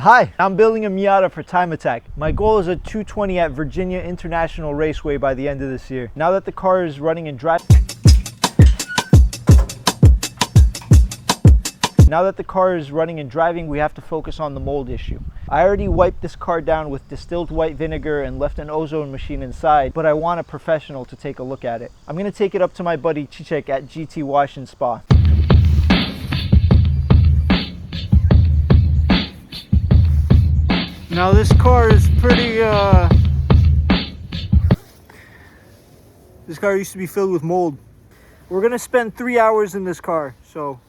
Hi, I'm building a Miata for Time Attack. My goal is a 220 at Virginia International Raceway by the end of this year. Now that the car is running and driving, we have to focus on the mold issue. I already wiped this car down with distilled white vinegar and left an ozone machine inside, but I want a professional to take a look at it. I'm going to take it up to my buddy Chichek at GT Wash and Spa. Now this car is pretty, this car used to be filled with mold. We're gonna spend 3 hours in this car, so.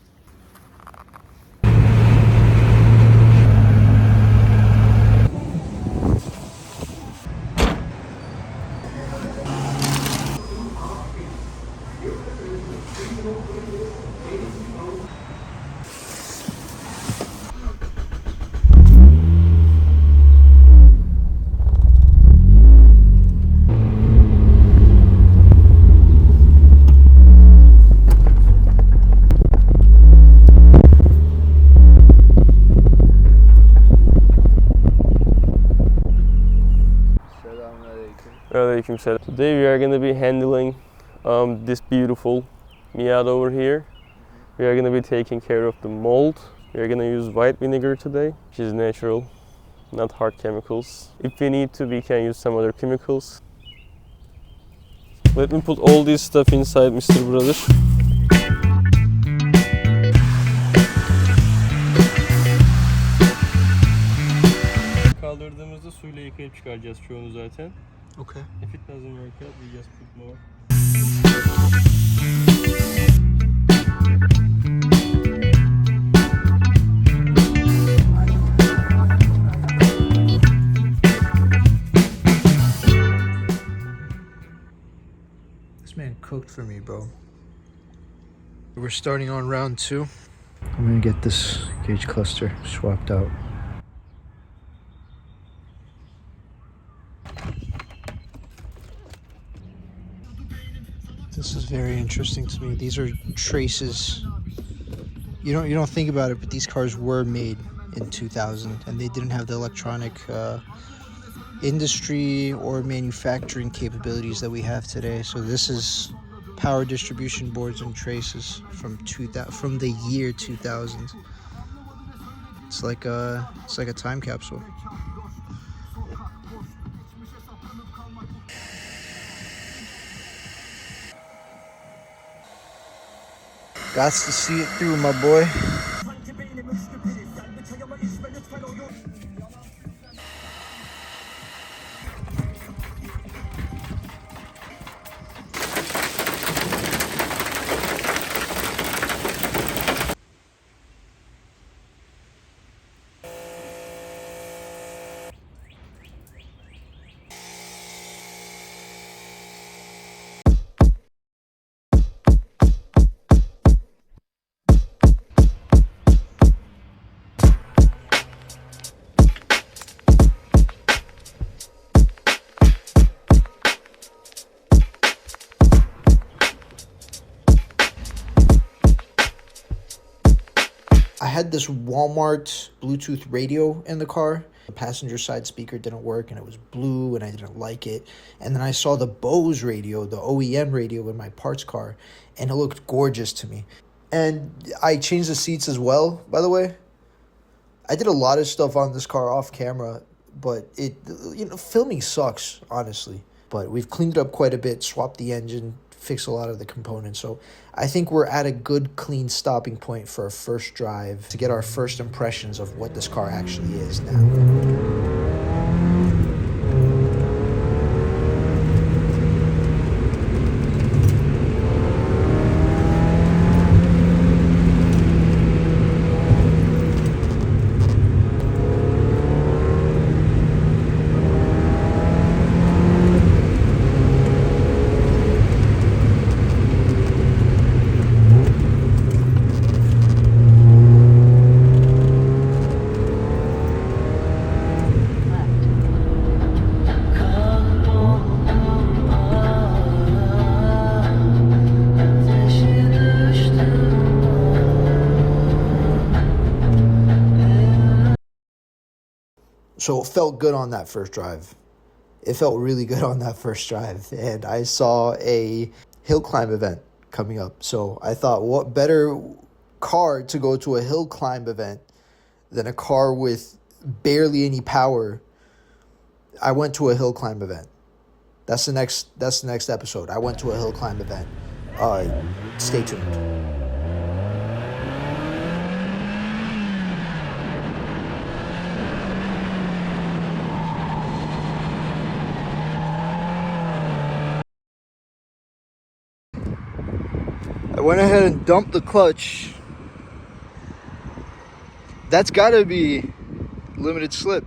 Today we are going to be handling this beautiful Miata over here. We are going to be taking care of the mold. We are going to use white vinegar today, which is natural, not hard chemicals. If we need to, we can use some other chemicals. Let me put all this stuff inside, Mr. Brother. Kaldırdığımızda suyla yıkayıp çıkaracağız çoğunu zaten. Okay. If it doesn't work out, we just put more. This man cooked for me, bro. We're starting on round 2. I'm gonna get this gauge cluster swapped out. This is very interesting to me. These are traces. You don't think about it, but these cars were made in 2000, and they didn't have the electronic industry or manufacturing capabilities that we have today. So this is power distribution boards and traces from the year 2000. It's like a time capsule. Got to see it through, my boy. I had this Walmart Bluetooth radio in the car. The passenger side speaker didn't work and it was blue and I didn't like it. And then I saw the Bose radio, the OEM radio in my parts car, and it looked gorgeous to me. And I changed the seats as well, by the way. I did a lot of stuff on this car off camera, but filming sucks, honestly. But we've cleaned it up quite a bit, swapped the engine, fix a lot of the components. So I think we're at a good, clean stopping point for our first drive to get our first impressions of what this car actually is now. So it felt good on that first drive. It felt really good on that first drive. And I saw a hill climb event coming up. So I thought, what better car to go to a hill climb event than a car with barely any power. I went to a hill climb event. That's the next episode. I went to a hill climb event. Stay tuned. I went ahead and dumped the clutch. That's gotta be limited slip.